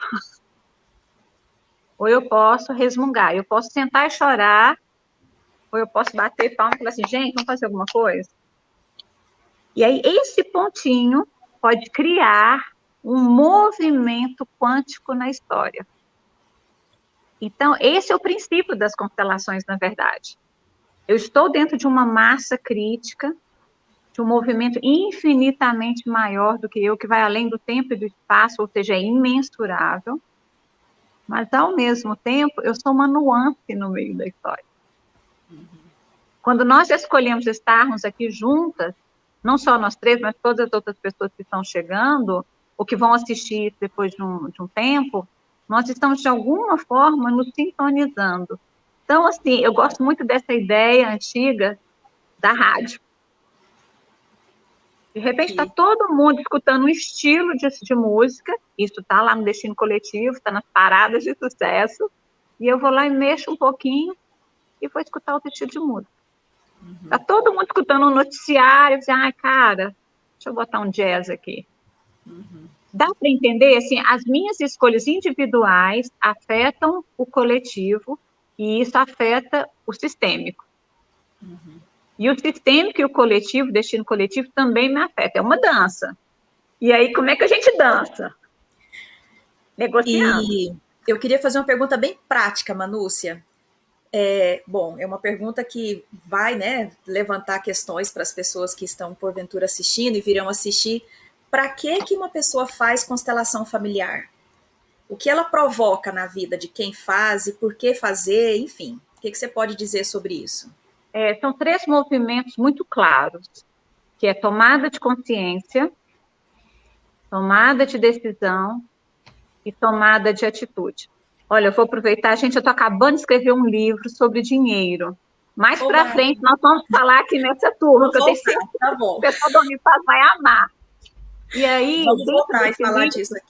Ou eu posso resmungar, eu posso sentar e chorar, ou eu posso bater palma e falar assim, gente, vamos fazer alguma coisa? E aí, esse pontinho pode criar um movimento quântico na história. Então, esse é o princípio das constelações, na verdade. Eu estou dentro de uma massa crítica, de um movimento infinitamente maior do que eu, que vai além do tempo e do espaço, ou seja, é imensurável, mas, ao mesmo tempo, eu sou uma nuance no meio da história. Quando nós escolhemos estarmos aqui juntas, não só nós três, mas todas as outras pessoas que estão chegando, ou que vão assistir depois de um tempo, nós estamos, de alguma forma, nos sintonizando. Então, assim, eu gosto muito dessa ideia antiga da rádio. De repente, está todo mundo escutando um estilo de música, isso está lá no Destino Coletivo, está nas paradas de sucesso, e eu vou lá e mexo um pouquinho e vou escutar outro estilo de música. Está todo mundo escutando um noticiário, assim, cara, Deixa eu botar um jazz aqui. Dá para entender, assim, as minhas escolhas individuais afetam o coletivo e isso afeta o sistêmico. E o sistêmico e o coletivo, o destino coletivo, também me afeta. É uma dança. E aí, como é que a gente dança? Negociando. E eu queria fazer uma pergunta bem prática, Manúcia. Bom, é uma pergunta que vai, né, levantar questões para as pessoas que estão, porventura, assistindo e virão assistir. Para que uma pessoa faz constelação familiar? O que ela provoca na vida de quem faz e por que fazer, enfim. O que você pode dizer sobre isso? São 3 movimentos muito claros, que é tomada de consciência, tomada de decisão e tomada de atitude. Olha, eu vou aproveitar, gente, eu estou acabando de escrever um livro sobre dinheiro. Mais para frente, nós vamos falar aqui nessa turma, que eu tenho certeza tá bom. que o pessoal do Unipaz vai amar. E aí, vamos voltar e falar disso aqui.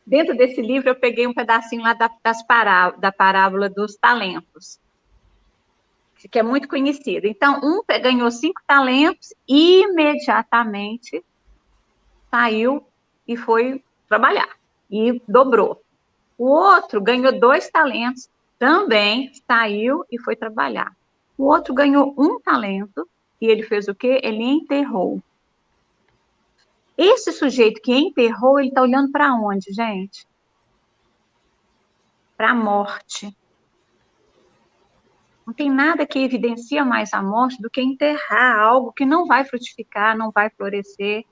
Dentro desse livro, eu peguei um pedacinho lá da parábola dos talentos, que é muito conhecida. Então, ganhou 5 talentos e imediatamente saiu e foi trabalhar. E dobrou. O outro ganhou 2 talentos, também saiu e foi trabalhar. O outro ganhou 1 talento e ele fez o quê? Ele enterrou. Esse sujeito que enterrou, ele está olhando para onde, gente? Para a morte. Não tem nada que evidencia mais a morte do que enterrar algo que não vai frutificar, não vai florescer.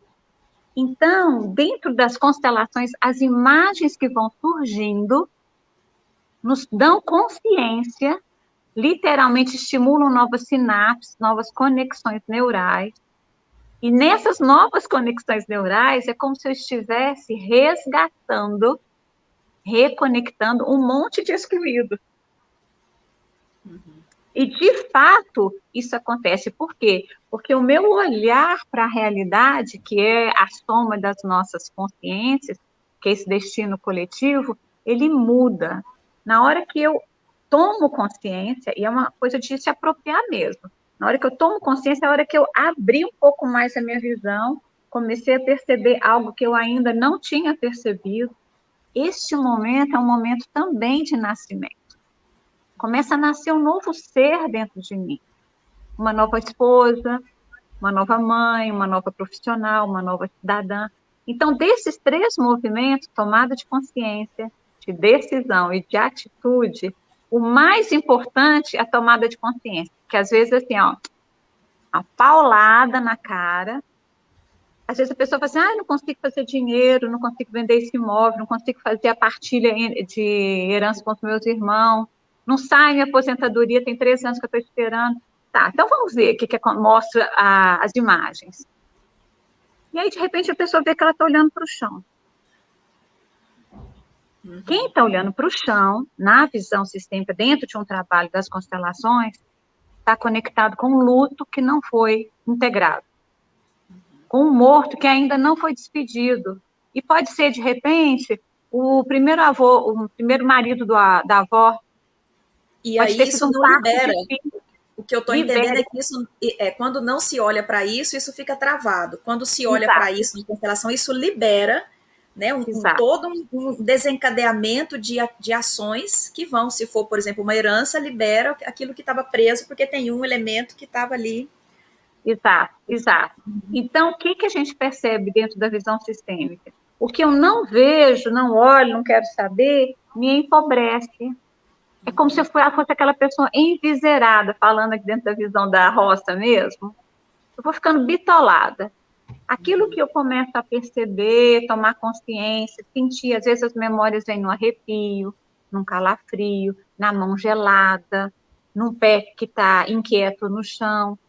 Então, dentro das constelações, as imagens que vão surgindo nos dão consciência, literalmente estimulam novas sinapses, novas conexões neurais. E nessas novas conexões neurais, é como se eu estivesse resgatando, reconectando um monte de excluído. E, de fato, isso acontece. Por quê? Porque o meu olhar para a realidade, que é a soma das nossas consciências, que é esse destino coletivo, ele muda. Na hora que eu tomo consciência, e é uma coisa de se apropriar mesmo, na hora que eu tomo consciência, é a hora que eu abri um pouco mais a minha visão, comecei a perceber algo que eu ainda não tinha percebido. Este momento é um momento também de nascimento. Começa a nascer um novo ser dentro de mim. Uma nova esposa, uma nova mãe, uma nova profissional, uma nova cidadã. Então, desses 3 movimentos, tomada de consciência, de decisão e de atitude, o mais importante é a tomada de consciência. Porque, às vezes, assim, a paulada na cara. Às vezes a pessoa fala assim, não consigo fazer dinheiro, não consigo vender esse imóvel, não consigo fazer a partilha de herança com os meus irmãos, não sai minha aposentadoria, tem 3 anos que eu estou esperando. Tá, então vamos ver o que mostra as imagens. E aí, de repente, a pessoa vê que ela está olhando para o chão. Quem está olhando para o chão, na visão sistêmica, dentro de um trabalho das constelações, está conectado com um luto que não foi integrado, com um morto que ainda não foi despedido. E pode ser, de repente, o primeiro avô, o primeiro marido da avó. E aí isso não libera. O que eu estou entendendo é que isso, quando não se olha para isso, isso fica travado. Quando se olha para isso na constelação, isso libera, né, todo um desencadeamento de ações que vão, se for, por exemplo, uma herança, libera aquilo que estava preso, porque tem um elemento que estava ali. Exato. Então, o que a gente percebe dentro da visão sistêmica? O que eu não vejo, não olho, não quero saber, me empobrece. É como se eu fosse aquela pessoa enviserada, falando aqui dentro da visão da roça mesmo. Eu vou ficando bitolada. Aquilo que eu começo a perceber, tomar consciência, sentir, às vezes as memórias vêm no arrepio, num calafrio, na mão gelada, num pé que está inquieto no chão.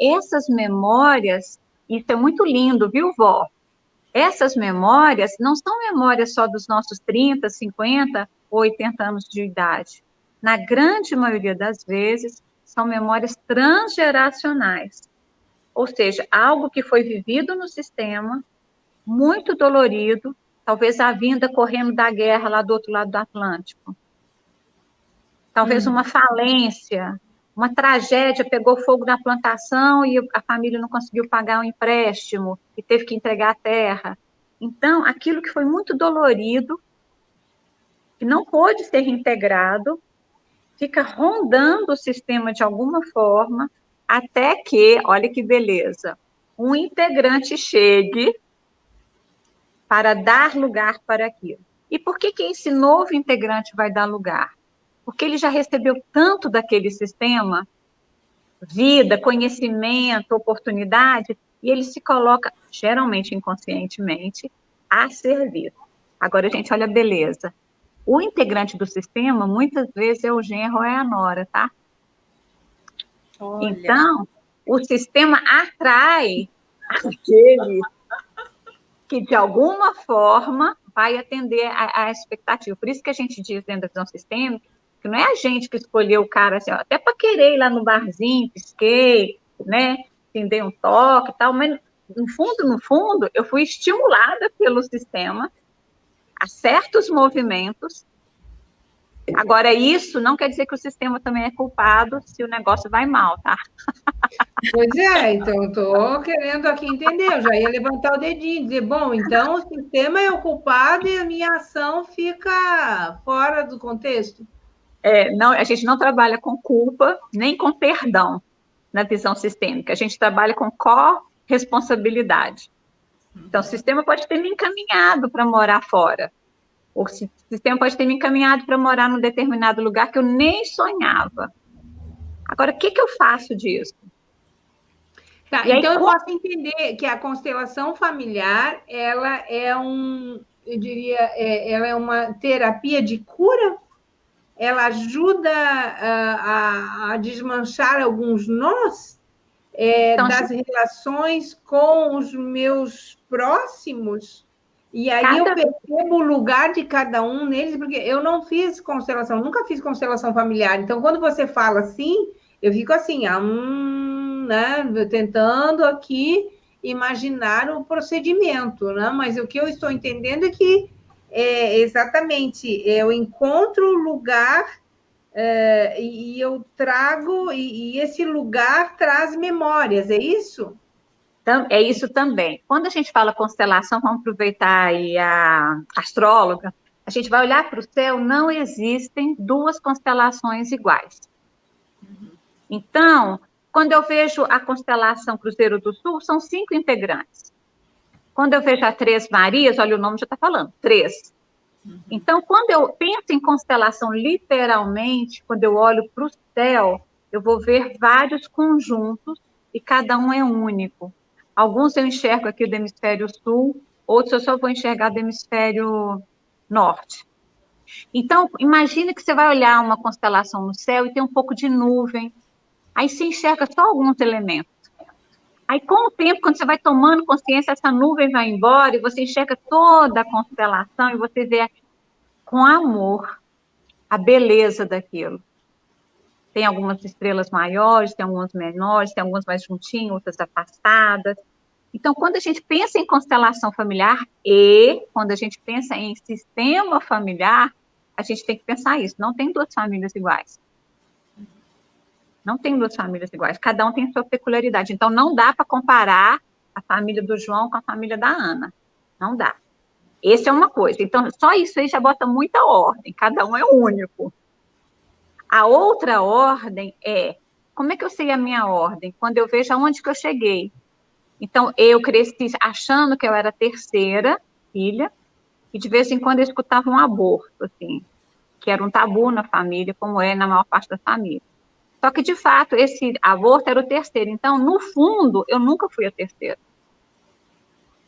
Essas memórias, isso é muito lindo, viu, vó? Essas memórias não são memórias só dos nossos 30, 50 ou 80 anos de idade. Na grande maioria das vezes, são memórias transgeracionais. Ou seja, algo que foi vivido no sistema, muito dolorido, talvez a vinda correndo da guerra lá do outro lado do Atlântico. Talvez uma falência, uma tragédia, pegou fogo na plantação e a família não conseguiu pagar o empréstimo e teve que entregar a terra. Então, aquilo que foi muito dolorido, que não pôde ser reintegrado, fica rondando o sistema de alguma forma, até que, olha que beleza, um integrante chegue para dar lugar para aquilo. E por que esse novo integrante vai dar lugar? Porque ele já recebeu tanto daquele sistema, vida, conhecimento, oportunidade, e ele se coloca, geralmente inconscientemente, a servir. Agora, gente, olha a beleza. O integrante do sistema, muitas vezes, é o genro ou é a nora, tá? Olha. Então, o sistema atrai aquele que, de alguma forma, vai atender a expectativa. Por isso que a gente diz dentro da visão sistêmica, que não é a gente que escolheu o cara assim, ó, até para querer ir lá no barzinho, pisquei, né, dei um toque e tal, mas no fundo, eu fui estimulada pelo sistema a certos movimentos. Agora, isso não quer dizer que o sistema também é culpado se o negócio vai mal, tá? Pois é, então eu estou querendo aqui entender, eu já ia levantar o dedinho e dizer, bom, então o sistema é o culpado e a minha ação fica fora do contexto. Não, a gente não trabalha com culpa nem com perdão na visão sistêmica, a gente trabalha com corresponsabilidade. Então, o sistema pode ter me encaminhado para morar fora, o sistema pode ter me encaminhado para morar num determinado lugar que eu nem sonhava. Agora, o que eu faço disso? Tá, então eu posso entender que a constelação familiar, ela é eu diria, ela é uma terapia de cura? Ela ajuda a desmanchar alguns nós então, das relações com os meus próximos? E aí eu percebo o lugar de cada um neles, porque eu não fiz constelação, nunca fiz constelação familiar. Então, quando você fala assim, eu fico assim, né, tentando aqui imaginar o procedimento, né? Mas o que eu estou entendendo é que exatamente eu encontro o lugar e eu trago, e esse lugar traz memórias, é isso? É isso também. Quando a gente fala constelação, vamos aproveitar aí a astróloga, a gente vai olhar para o céu, não existem duas constelações iguais. Então, quando eu vejo a constelação Cruzeiro do Sul, são 5 integrantes. Quando eu vejo a Três Marias, olha, o nome já está falando, 3. Então, quando eu penso em constelação, literalmente, quando eu olho para o céu, eu vou ver vários conjuntos e cada um é único. Alguns eu enxergo aqui do hemisfério sul, outros eu só vou enxergar do hemisfério norte. Então, imagine que você vai olhar uma constelação no céu e tem um pouco de nuvem. Aí você enxerga só alguns elementos. Aí, com o tempo, quando você vai tomando consciência, essa nuvem vai embora e você enxerga toda a constelação e você vê com amor a beleza daquilo. Tem algumas estrelas maiores, tem algumas menores, tem algumas mais juntinhas, outras afastadas. Então, quando a gente pensa em constelação familiar e quando a gente pensa em sistema familiar, a gente tem que pensar isso. Não tem duas famílias iguais. Não tem duas famílias iguais. Cada um tem sua peculiaridade. Então, não dá para comparar a família do João com a família da Ana. Não dá. Essa é uma coisa. Então, só isso aí já bota muita ordem. Cada um é único. A outra ordem é, como é que eu sei a minha ordem? Quando eu vejo aonde que eu cheguei. Então, eu cresci achando que eu era a terceira filha, e de vez em quando eu escutava um aborto, assim, que era um tabu na família, como é na maior parte da família. Só que, de fato, esse aborto era o terceiro. Então, no fundo, eu nunca fui a terceira.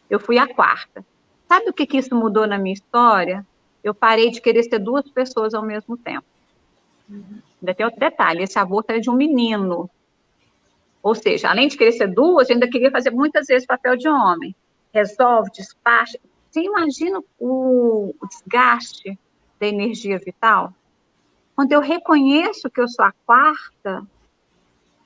Eu fui a quarta. Sabe o que isso mudou na minha história? Eu parei de querer ser 2 pessoas ao mesmo tempo. Ainda tem outro detalhe, esse aborto era de um menino. Ou seja, além de querer ser 2, eu ainda queria fazer muitas vezes papel de homem. Resolve, despacha. Você imagina o desgaste da energia vital? Quando eu reconheço que eu sou a quarta,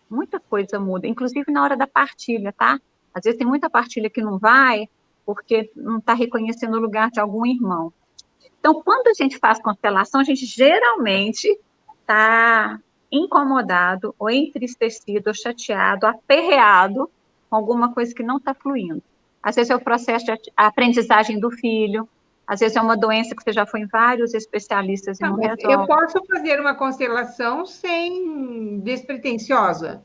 muita coisa muda, inclusive na hora da partilha, tá? Às vezes tem muita partilha que não vai, porque não está reconhecendo o lugar de algum irmão. Então, quando a gente faz constelação, a gente geralmente está incomodado, ou entristecido, ou chateado, aperreado com alguma coisa que não está fluindo. Às vezes é o processo de aprendizagem do filho, às vezes é uma doença que você já foi em vários especialistas e não Eu resolve. posso fazer uma constelação sem despretensiosa.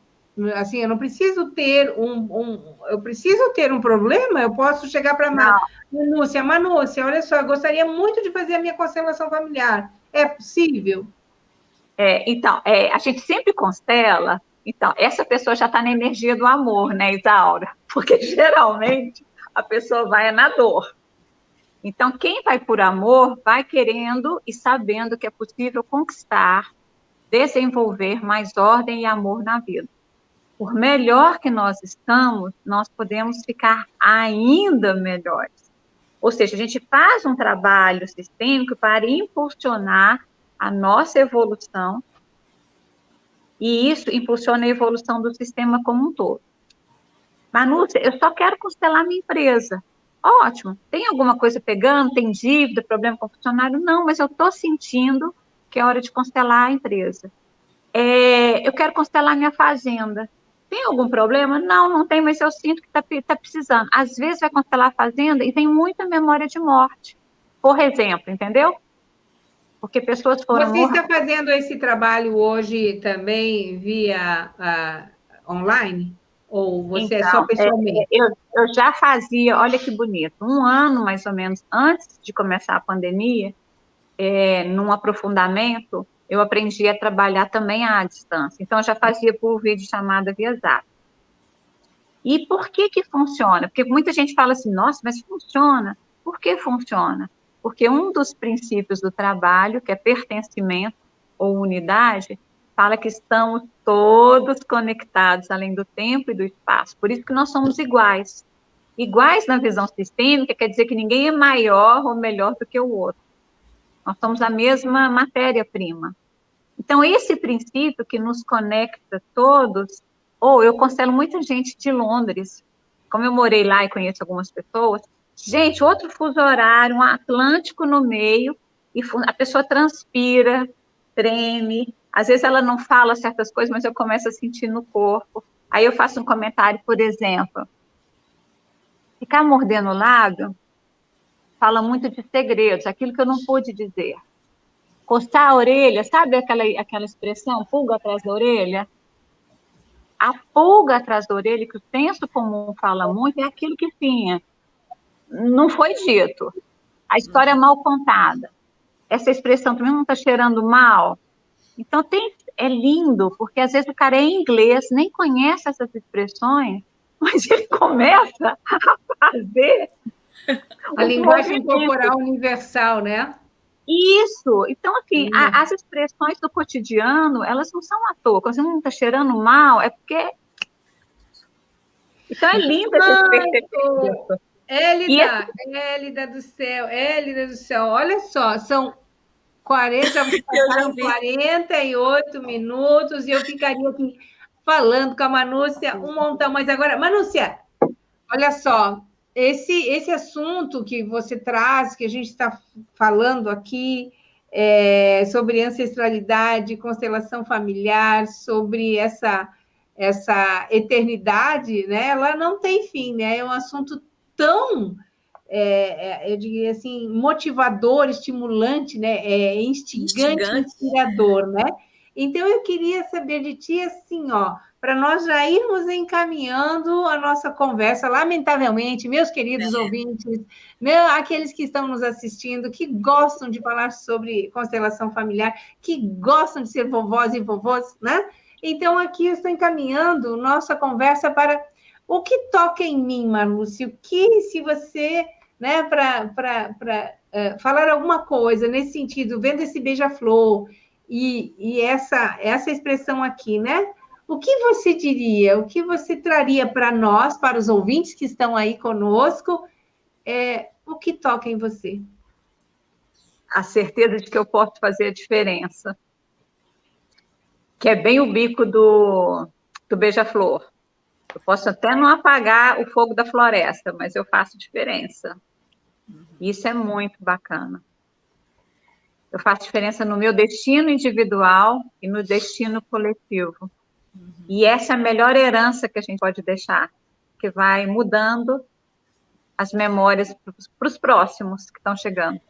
Assim, eu não preciso ter eu preciso ter um problema, eu posso chegar para a Manúcia, olha só, eu gostaria muito de fazer a minha constelação familiar. É possível? Então, a gente sempre constela, então, essa pessoa já está na energia do amor, né, Isaura? Porque geralmente a pessoa vai na dor. Então, quem vai por amor vai querendo e sabendo que é possível conquistar, desenvolver mais ordem e amor na vida. Por melhor que nós estamos, nós podemos ficar ainda melhores. Ou seja, a gente faz um trabalho sistêmico para impulsionar a nossa evolução, e isso impulsiona a evolução do sistema como um todo. Manúcia, eu só quero constelar minha empresa. Ótimo. Tem alguma coisa pegando? Tem dívida, problema com o funcionário? Não, mas eu estou sentindo que é hora de constelar a empresa. Eu quero constelar minha fazenda. Tem algum problema? Não, não tem, mas eu sinto que está precisando. Às vezes vai constelar a fazenda e tem muita memória de morte. Por exemplo, entendeu? Porque pessoas foram Você está fazendo esse trabalho hoje também via online? Ou você é só Então, pessoalmente? eu já fazia, olha que bonito, um ano mais ou menos antes de começar a pandemia, num aprofundamento, eu aprendi a trabalhar também à distância. Então, eu já fazia por videochamada via Zap. E por que que funciona? Porque muita gente fala assim, nossa, mas funciona. Por que funciona? Porque um dos princípios do trabalho, que é pertencimento ou unidade, fala que estamos todos conectados, além do tempo e do espaço. Por isso que nós somos iguais. Iguais na visão sistêmica quer dizer que ninguém é maior ou melhor do que o outro. Nós somos a mesma matéria-prima. Então, esse princípio que nos conecta todos, eu constelo muita gente de Londres, como eu morei lá e conheço algumas pessoas, gente, outro fuso horário, um Atlântico no meio, e a pessoa transpira, treme, às vezes ela não fala certas coisas, mas eu começo a sentir no corpo. Aí eu faço um comentário, por exemplo, ficar mordendo o lábio fala muito de segredos, aquilo que eu não pude dizer. Coçar a orelha, sabe aquela expressão, pulga atrás da orelha? A pulga atrás da orelha, que o senso comum fala muito, é aquilo que tinha. Não foi dito. A história é mal contada. Essa expressão também não está cheirando mal. Então, é lindo, porque às vezes o cara é inglês, nem conhece essas expressões, mas ele começa a fazer A linguagem corporal universal, né? Isso. Então, assim, as expressões do cotidiano, elas não são à toa. Quando você não está cheirando mal, é porque... Então, é lindo essa perspectiva. Élida do céu, olha só, são 48 minutos e eu ficaria aqui falando com a Manúcia um montão, mas agora, Manúcia, olha só, esse assunto que você traz, que a gente está falando aqui, sobre ancestralidade, constelação familiar, sobre essa eternidade, né? Ela não tem fim, né? É um assunto tão, eu diria assim, motivador, estimulante, né? Instigante, inspirador, né? Então, eu queria saber de ti, assim, ó, para nós já irmos encaminhando a nossa conversa, lamentavelmente, meus queridos ouvintes, aqueles que estão nos assistindo, que gostam de falar sobre constelação familiar, que gostam de ser vovós e vovôs, né? Então, aqui eu estou encaminhando nossa conversa para o que toca em mim, Manúcia, o que, se você, né, para falar alguma coisa nesse sentido, vendo esse beija-flor e essa expressão aqui, né? O que você diria, o que você traria para nós, para os ouvintes que estão aí conosco, o que toca em você? A certeza de que eu posso fazer a diferença. Que é bem o bico do beija-flor. Eu posso até não apagar o fogo da floresta, mas eu faço diferença. Isso é muito bacana. Eu faço diferença no meu destino individual e no destino coletivo. E essa é a melhor herança que a gente pode deixar, que vai mudando as memórias para os próximos que estão chegando.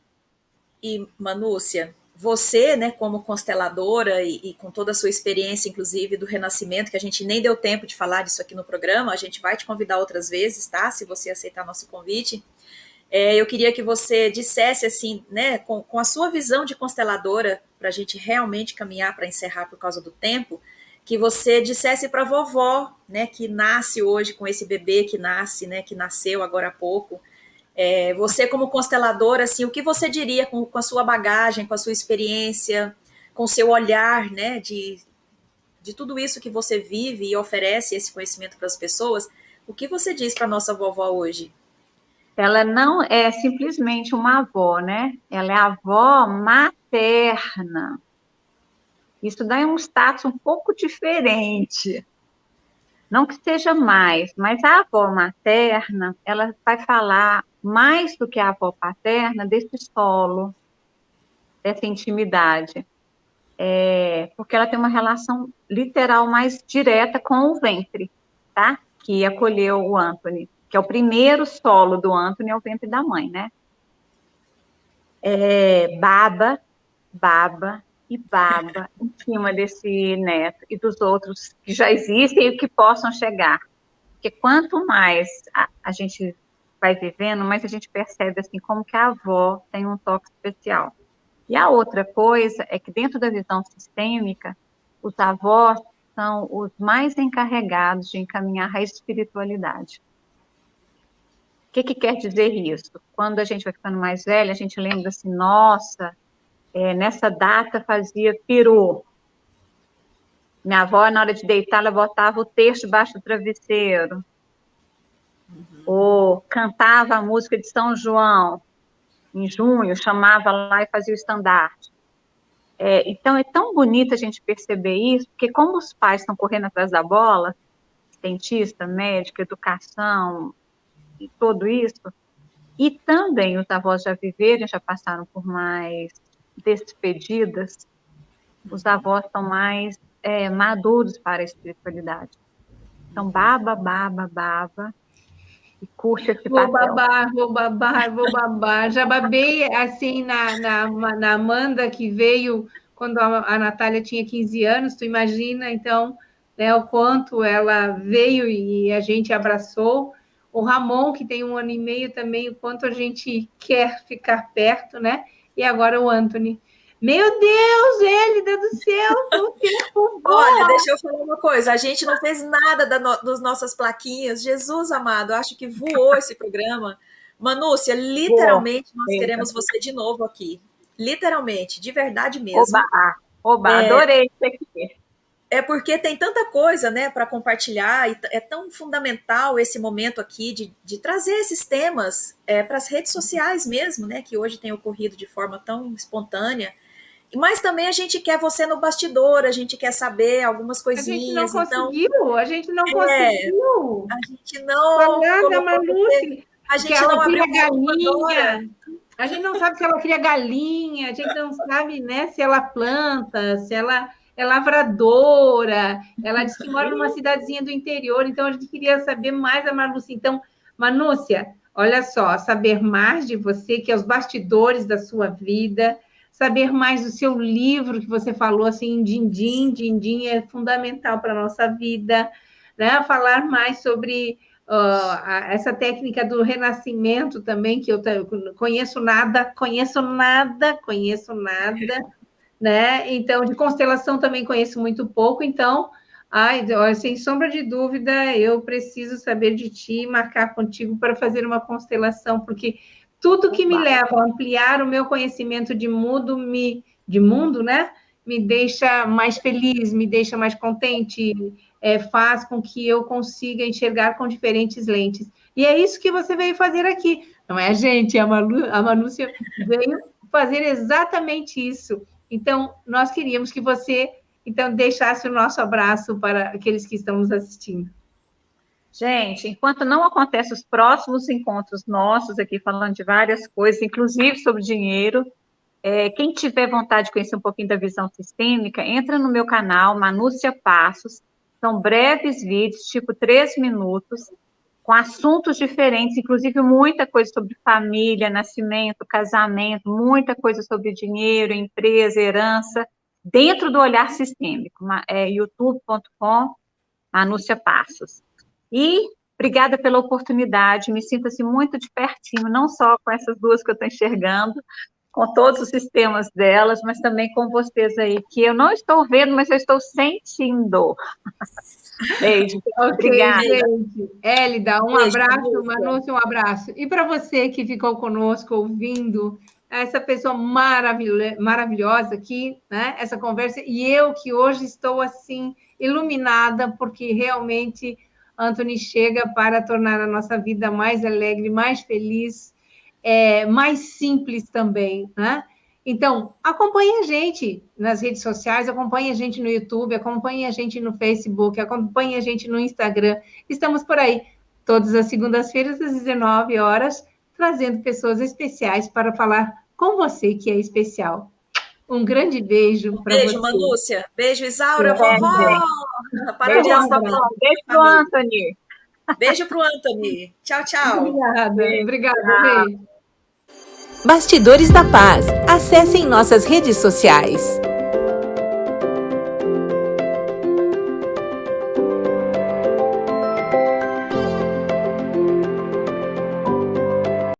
E, Manúcia, você, né, como consteladora e com toda a sua experiência, inclusive, do Renascimento, que a gente nem deu tempo de falar disso aqui no programa, a gente vai te convidar outras vezes, tá? Se você aceitar nosso convite. Eu queria que você dissesse, assim, né, com a sua visão de consteladora, para a gente realmente caminhar para encerrar por causa do tempo, que você dissesse para a vovó, né, que nasce hoje, com esse bebê que nasce, né, que nasceu agora há pouco, você como consteladora, assim, o que você diria com a sua bagagem, com a sua experiência, com o seu olhar, né, de tudo isso que você vive e oferece esse conhecimento para as pessoas, o que você diz para a nossa vovó hoje? Ela não é simplesmente uma avó, né? Ela é a avó materna. Isso dá um status um pouco diferente. Não que seja mais, mas a avó materna, ela vai falar mais do que a avó paterna desse solo, dessa intimidade. Porque ela tem uma relação literal mais direta com o ventre, tá? Que acolheu o Anthony, que é o primeiro solo do Anthony, é o ventre da mãe, né? Baba, baba e baba em cima desse neto e dos outros que já existem e que possam chegar. Porque quanto mais a gente vai vivendo, mais a gente percebe assim como que a avó tem um toque especial. E a outra coisa é que dentro da visão sistêmica, os avós são os mais encarregados de encaminhar a espiritualidade. O que quer dizer isso? Quando a gente vai ficando mais velha, a gente lembra assim, nossa, nessa data fazia peru. Minha avó, na hora de deitar, ela botava o terço debaixo do travesseiro. Ou cantava a música de São João, em junho, chamava lá e fazia o estandarte. Então, é tão bonito a gente perceber isso, porque como os pais estão correndo atrás da bola, dentista, médico, educação, e tudo isso, e também os avós já viveram, já passaram por mais despedidas, os avós estão mais maduros para a espiritualidade. Então, baba, baba, baba, e curte esse Vou papel. babar, vou babar, vou babar. Já babei, assim, na Amanda, que veio quando a Natália tinha 15 anos, tu imagina, então, né, o quanto ela veio e a gente abraçou. O Ramon, que tem 1 ano e meio também, o quanto a gente quer ficar perto, né? E agora o Anthony. Meu Deus, Elida do céu, o tempo voa. Olha, deixa eu falar uma coisa, a gente não fez nada das nossas plaquinhas, Jesus amado, acho que voou esse programa. Manúcia, literalmente nós queremos você de novo aqui, literalmente, de verdade mesmo. Oba, adorei isso aqui. Porque tem tanta coisa, né, para compartilhar, e é tão fundamental esse momento aqui de trazer esses temas para as redes sociais mesmo, né, que hoje tem ocorrido de forma tão espontânea. Mas também a gente quer você no bastidor, a gente quer saber algumas coisinhas. A gente não conseguiu. A gente não colocou você. A gente não abriu galinha. A gente não sabe se ela cria galinha, a gente não sabe, né, se ela planta, se ela é lavradora. Ela disse que mora numa cidadezinha do interior, então a gente queria saber mais da Manúcia. Então, Manúcia, olha só, saber mais de você, que é os bastidores da sua vida, saber mais do seu livro, que você falou assim, din-din é fundamental para a nossa vida, né? Falar mais sobre essa técnica do renascimento também, que eu conheço nada, né? Então, de constelação também conheço muito pouco, então, sem sombra de dúvida, eu preciso saber de ti, marcar contigo para fazer uma constelação, porque tudo que me leva a ampliar o meu conhecimento de mundo, né? Me deixa mais feliz, me deixa mais contente, faz com que eu consiga enxergar com diferentes lentes. E é isso que você veio fazer aqui, não é, gente? A Manúcia veio fazer exatamente isso. Então, nós queríamos que você, então, deixasse o nosso abraço para aqueles que estão nos assistindo. Gente, enquanto não acontecem os próximos encontros nossos aqui, falando de várias coisas, inclusive sobre dinheiro, Quem tiver vontade de conhecer um pouquinho da visão sistêmica, entra no meu canal, Manúcia Passos. São breves vídeos, tipo 3 minutos, com assuntos diferentes, inclusive muita coisa sobre família, nascimento, casamento, muita coisa sobre dinheiro, empresa, herança, dentro do olhar sistêmico. youtube.com, Manúcia Passos. E obrigada pela oportunidade, me sinto assim, muito de pertinho, não só com essas duas que eu estou enxergando, com todos os sistemas delas, mas também com vocês aí, que eu não estou vendo, mas eu estou sentindo. Beijo. Ok, Obrigada. gente. Hélida, um Beijo, abraço. Manúcia, um abraço. E para você que ficou conosco ouvindo essa pessoa maravilhosa aqui, né? Essa conversa, e eu que hoje estou assim iluminada, porque realmente Anthony chega para tornar a nossa vida mais alegre, mais feliz, mais simples também, né? Então, acompanhe a gente nas redes sociais, acompanhe a gente no YouTube, acompanhe a gente no Facebook, acompanhe a gente no Instagram. Estamos por aí, todas as segundas-feiras, às 19 horas, trazendo pessoas especiais para falar com você, que é especial. Um grande beijo para você. Beijo, Manúcia. Beijo, Isaura, vovó. Parabéns, vovó. Beijo pro Anthony. Beijo pro Anthony. Tchau, tchau. Obrigada. Beijo. Bastidores da Paz. Acessem nossas redes sociais.